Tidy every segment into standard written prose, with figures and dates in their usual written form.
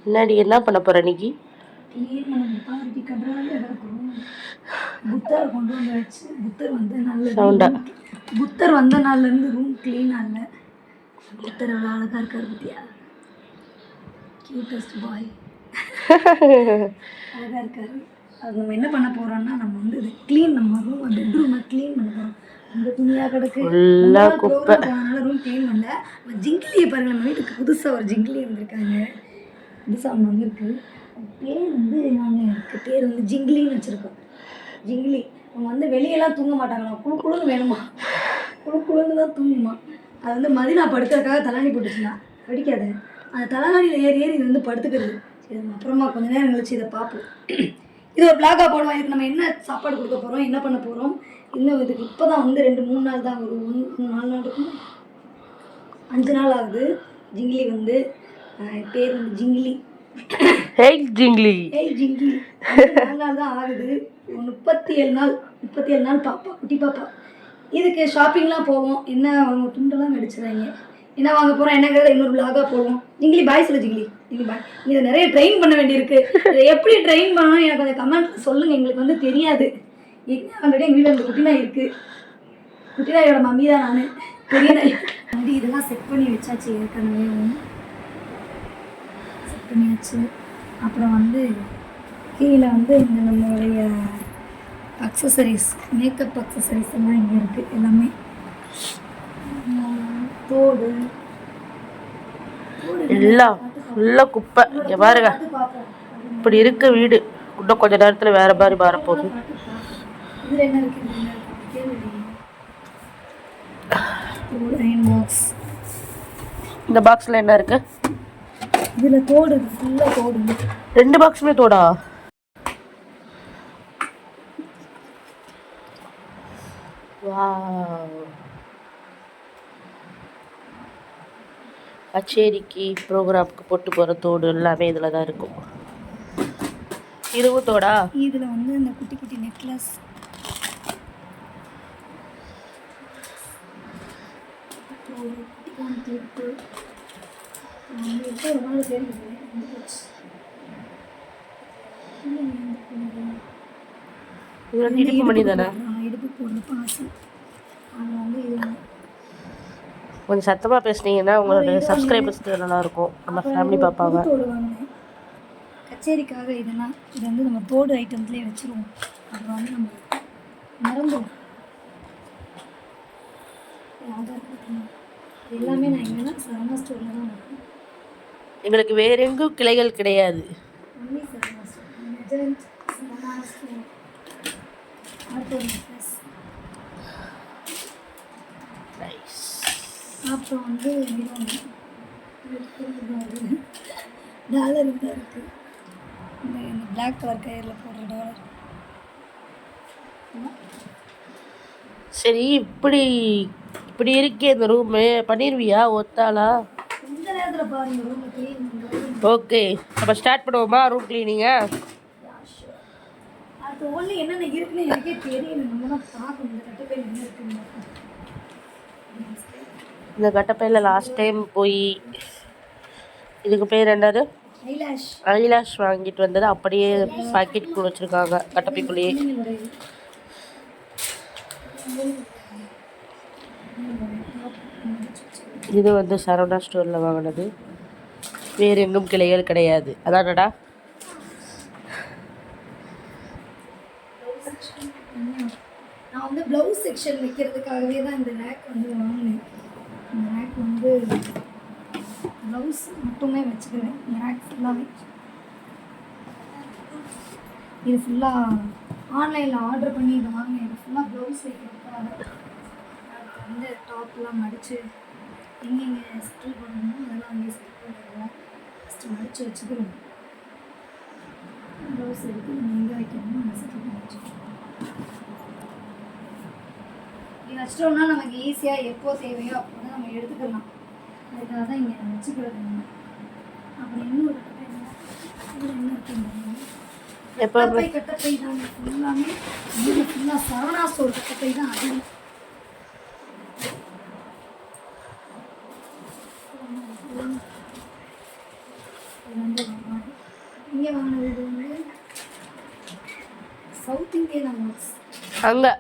முன்னாடி என்ன பண்ண போற இன்னைக்கு? புத்தர் வந்த நாள்ல இருந்து ரூம் கிளீன் ஆகல. புத்தர் எவ்வளோ அழகா இருக்காரு பத்தியா? கியூட்டஸ்ட் பாய் அழகா இருக்காரு. அது நம்ம என்ன பண்ண போறோம்னா நம்ம வந்து இது க்ளீன் நம்ம ரூம் பெட்ரூமை க்ளீன் பண்ண போறோம். அந்த துணியாக கிடக்கு போனால ரூம் க்ளீன் பண்ணல. ஜிங்கிலியை பாருங்க, நம்ம வீட்டுக்கு புதுசாக ஒரு ஜிங்கிலி வந்திருக்காங்க. புதுசாக ஒன்று வந்திருக்கு. பேர் வந்து நாங்கள் பேர் வந்து ஜிங்கிலின்னு வச்சுருக்கோம். ஜிங்கிலி அவங்க வந்து வெளியெல்லாம் தூங்க மாட்டாங்களா, குழு குழுன்னு வேணுமா, குழு குழுன்னு தான் தூங்குமா. அது வந்து மதினா படுக்கிறதுக்காக தலாணி போட்டுச்சுன்னா வெடிக்காது. அந்த தலகாணியில் ஏறி ஏறி இது வந்து படுத்துக்கிறது. சரி நம்ம அப்புறமா கொஞ்சம் நேரம் கழிச்சு இதை பார்ப்போம். இது ஒரு பிளாகாக போடுவோம். இதுக்கு நம்ம என்ன சாப்பாடு கொடுக்க போகிறோம், என்ன பண்ண போகிறோம், இன்னும் இதுக்கு இப்போ தான் வந்து 2-3 நாள் தான், ஒரு 4 நாள் இருக்கும், 5 நாள் ஆகுது. ஜிங்கிலி வந்து பேர் வந்து ஜிங்கிலி. ஜிங்கிலி 4 நாள் தான் ஆகுது. 37 நாள் பாப்பா, குட்டி பாப்பா. இதுக்கு ஷாப்பிங்லாம் போவோம். என்ன அவங்க துண்டெல்லாம் நடிச்சுறாங்க. என்ன வாங்க போகிறோம் என்னங்கிறத இன்னொரு விளாகாக போடுவோம். ஜிங்கிலி பாய் சொல்லு. ஜிங்கிலி பாய். இதை நிறைய ட்ரெயின் பண்ண வேண்டியிருக்கு. இதை எப்படி ட்ரெயின் பண்ணணும் எனக்கு கொஞ்சம் கமெண்ட் சொல்லுங்கள். எங்களுக்கு வந்து தெரியாது. ஆல்ரெடி எங்கள் வீட்டில் 2 குட்டினா இருக்குது. குட்டினாயோட மம்மி தான் நான். பெரிய நாய் வந்து இதெல்லாம் செட் பண்ணி வச்சாச்சு. ஏற்கனவே செட் பண்ணியாச்சு. அப்புறம் வந்து கீழே வந்து இந்த நம்மளுடைய அக்சசரிஸ், மேக்கப் அக்சசரிஸ் எல்லாம் இங்கே இருக்குது. எல்லாமே தோடு எல்லாம் ஃபுல்லாக குப்பை. இங்கே பாருங்க, இப்படி இருக்க வீடு இன்னும் கொஞ்ச நேரத்தில் வேற மாதிரி மாறப்போகுது. இதில் என்ன இருக்குது? இந்த பாக்ஸில் என்ன இருக்கு? இதில் தோடு, ஃபுல்லாக தோடு. 2 பாக்ஸுமே தோடா? வாவ். கச்சேரிக்கு ப்ரோக்ராமுக்கு போட்டு போகிற தோடு எல்லாமே இதில் தான் இருக்கும். இதுவும் தோடா? இதில் வந்து இந்த குட்டி குட்டி நெக்லஸ், இடுப்பு மணி தானே? இடுப்பு போடுற பாசி. அவங்க வந்து இது கொஞ்சம் சத்தமாக பேசுனீங்கன்னா உங்களோட சப்ஸ்கிரைபர்ஸ்க்கு நல்லாயிருக்கும், நம்ம ஃபேமிலி பார்ப்பாங்க. தோடு வாங்கினேன் கச்சேரிக்காக. இதெல்லாம் இது வந்து நம்ம தோடு ஐட்டம்ஸ்லேயே வச்சுருவோம். அப்புறம் வந்து நம்ம மறந்துடும். எல்லாமே நான் எங்கன்னா சரவணா ஸ்டோரில் தான் வாங்குவேன். எங்களுக்கு வேற எங்கும் கிளைகள் கிடையாது. சரவணா ஸ்டோர், சரவணா ஸ்டோர், அப்புறம் வந்து டாலர் தான் இருக்குது. இந்த பிளாக் கலர் கயிறில் போடுற டாலர். சரி, இப்படி இருக்கே இந்த ரூமு, பண்ணிடுவியா ஒத்தாளா? இந்த நேரத்தில் பாருங்கள் ரூமை க்ளீன் பண்ணுறது. ஓகே, நம்ம ஸ்டார்ட் பண்ணுவோமா ரூம் கிளீனிங்கை? அது ஒன்று என்னென்ன இருக்குன்னு எனக்கே தெரியல. நம்ம தான் பார்க்கணும் இந்த கட்டப்பையில் என்ன இருக்குன்னு. இந்த கட்டப்பையில் லாஸ்ட் டைம் போய் இதுக்கு பேர் என்னது, ஐலாஷ் வாங்கிட்டு வந்தது அப்படியே பாக்கெட்டுக்குள்ள வச்சுருக்காங்க கட்டப்பைக்குள்ளேயே. இது வந்து சரவணா ஸ்டோரில் வாங்கினது, வேறு எங்கும் கிளைகள் கிடையாது. அதானடா? நான் வந்து ப்ளவுஸ் செக்ஷன் வைக்கிறதுக்காகவே தான் இந்த ரேக் வந்து வாங்கினேன். இந்த ரேக் வந்து ப்ளவுஸ் மட்டுமே வச்சுக்கிறேன். இந்த ரேக் ஃபுல்லாகவே இது ஃபுல்லாக ஆன்லைனில் ஆர்டர் பண்ணி இதை வாங்கினேன். இது ஃபுல்லாக ப்ளவுஸ் வைக்கிறதுக்காக. வந்து டாப்லாம் மடித்து எங்கெங்கே செட்டில் பண்ணணுமோ அதெல்லாம் அங்கேயே செட்டில் பண்ணிடுவோம். ஃபஸ்ட்டு மடித்து வச்சுக்கிறோம். ப்ளவுஸ் எடுத்து நம்ம எங்கே வைக்கணுமோ அங்கே செட்டில் பண்ணி வச்சுக்கணும். இது வச்சிட்டோம்னா நமக்கு ஈஸியாக எப்போ தேவையோ அப்போ தான் நம்ம எடுத்துக்கலாம். அதுக்காக தான் இங்கே வச்சுக்கிறது. அப்புறம் இன்னொரு கட்டப்பை என்ன இருக்குங்க, கட்டப்பை தான் ஃபுல்லாமே. இது ஃபுல்லாக சரவணா ஸ்டோர் கட்டப்பை தான். அதிகம் இது வந்து இங்கே வாங்கினது இது வந்து சவுத் இந்தியன் அவார்ட்ஸ். அங்கே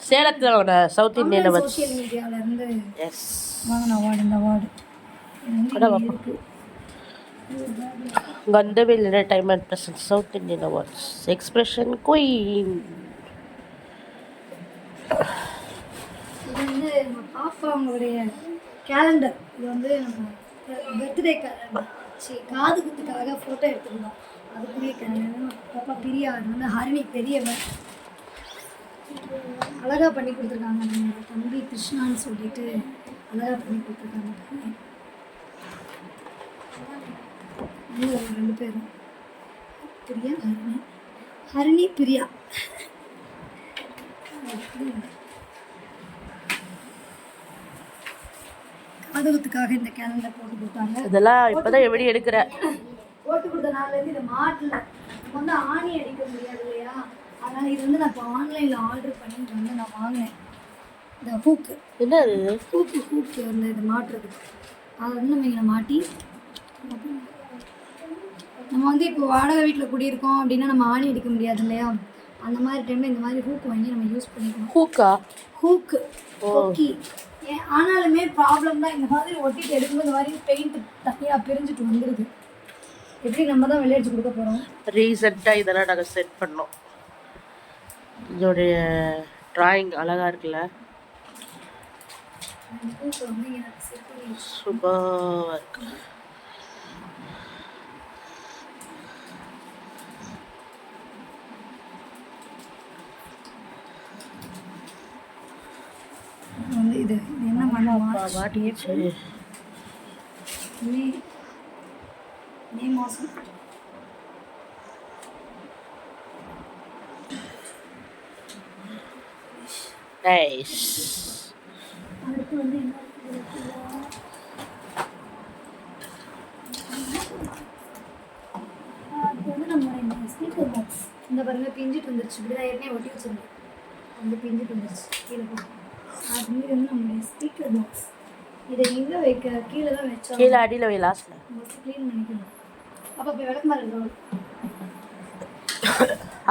சேலத்தில் வாங்கின சவுத் இந்தியன் அவார்ட்ஸ். சோஷியல் மீடியாவிலேருந்து எஸ் வாங்கின அவார்டு இந்த அவார்டு இருக்குது. Kandavel entertainment present South Indian awards expression queen. இது வந்து நம்ம பாப்பா அவங்களுடைய கேலண்டர். இது வந்து நம்ம பர்த்டே கேலண்டர், காது குத்துக்காக ஃபோட்டோ எடுத்துருந்தோம். அதுக்குரிய கேலண்டர். பாப்பா பிரியா, அது வந்து ஹரிணி பெரியவன் அழகாக பண்ணி கொடுத்துருக்காங்க. நம்மளோட தம்பி கிருஷ்ணான்னு சொல்லிட்டு அழகாக பண்ணி கொடுத்துருக்காங்க. ரெண்டு பேரும் பிரியா ஹரிணி, ஹரிணி பிரியா. காதுகுத்துக்காக இந்த கேலண்டர் போட்டு கொடுத்தாங்க. இதெல்லாம் இப்போதான் எப்படி எடுக்கிற போட்டு கொடுத்த நாள்லேருந்து இந்த மாட்டில் வந்து ஆணி அடிக்க முடியாது இல்லையா, அதனால் இது வந்து நான் இப்போ ஆன்லைனில் ஆர்டர் பண்ணி வந்து நான் வாங்கினேன். இந்த ஹூக்கு, என்ன அது ஹூக்கு வந்து இது மாட்டுறதுக்கு, அதை வந்து நம்ம இங்கே மாட்டி நம்ம வந்து இப்போ வாடகை வீட்டில் குடியிருக்கோம் அப்படின்னா நம்ம ஆணி அடிக்க முடியாது இல்லையா, அந்த மாதிரி டைமில் இந்த மாதிரி ஹூக் வாங்கி நம்ம யூஸ் பண்ணிக்கணும். Hook okay. ஆனாலுமே ப்ராப்ளம் தான், இந்த மாதிரி ஒட்டிட்டு எடுக்கும்போது இந்த மாதிரி பெயிண்ட் தனியாக பிரிஞ்சுட்டு வந்துடுது. எப்படி நம்ம தான் விளையாடிச்சு கொடுக்க போகிறோம். ரீசெண்டாக இதெல்லாம் நாங்கள் செட் பண்ணோம். இதோடைய ட்ராயிங் அழகாக இருக்குல்ல, சூப்பராக இருக்கு. வந்து இது என்ன மாட்டிடுச்சு. மே மாதம் நைஸ். அடுத்து வந்து என்ன அடுத்து வந்து நம்மளோட இந்த ஸ்பீக்கர் பாக்ஸ் இந்த பாருங்க பிஞ்சிட்டு வந்துருச்சு. இப்படி தான் ஏற்கனவே ஒட்டி வச்சிருந்தேன், வந்து பிஞ்சிட்டு வந்துருச்சு கீழே போகும். அது மாதிரி வந்து நம்மளுடைய ஸ்பீக்கர் பாக்ஸ் இதை எங்கே வைக்க, கீழே தான் வச்சோம். கீழே அடியில் வை, லாஸ்ட்டில் ஃபஸ்ட்டு க்ளீன் பண்ணிக்கணும். அப்போ இப்போ விளக்குமாறு இருக்கணும்.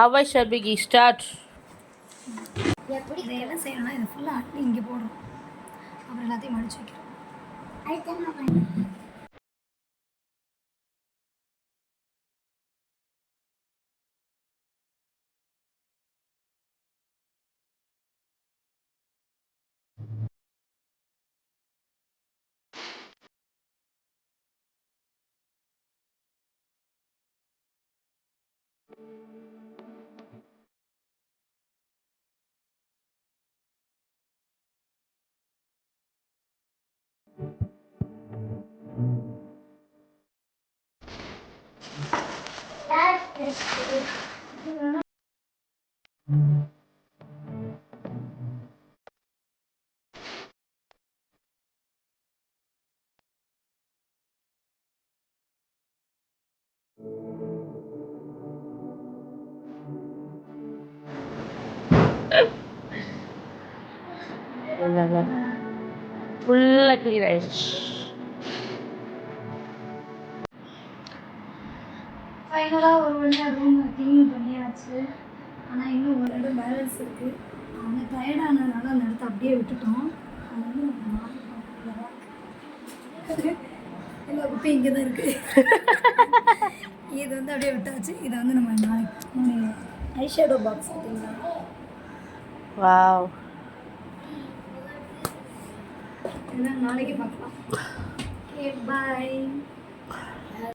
How I shall be start. இதை என்ன செய்யணும்னா இதை ஃபுல்லாக அட்டி இங்கே போடுறோம், அப்புறம் எல்லாத்தையும் மடிச்சு வைக்கிறோம். ஃபுல்லாக க்ளீன் ஆயிடுச்சு. ஃபைனலாக ஒரு வழியாக ரூம் க்ளீன் பண்ணியாச்சு. ஆனால் இன்னும் ஒரு இடம் பேலன்ஸ் இருக்குது. அவங்க டயர்டானதுனால அந்த இடத்த அப்படியே விட்டுட்டோம். அது வந்து எல்லா குப்பையும் இங்கே தான் இருக்குது. இது வந்து அப்படியே விட்டாச்சு. இதை வந்து நம்ம நாளைக்கு ஐஷேடோ பாக்ஸ் பார்த்தீங்களா, வாவ், நாளைக்கு பார்க்கலாம். Okay bye.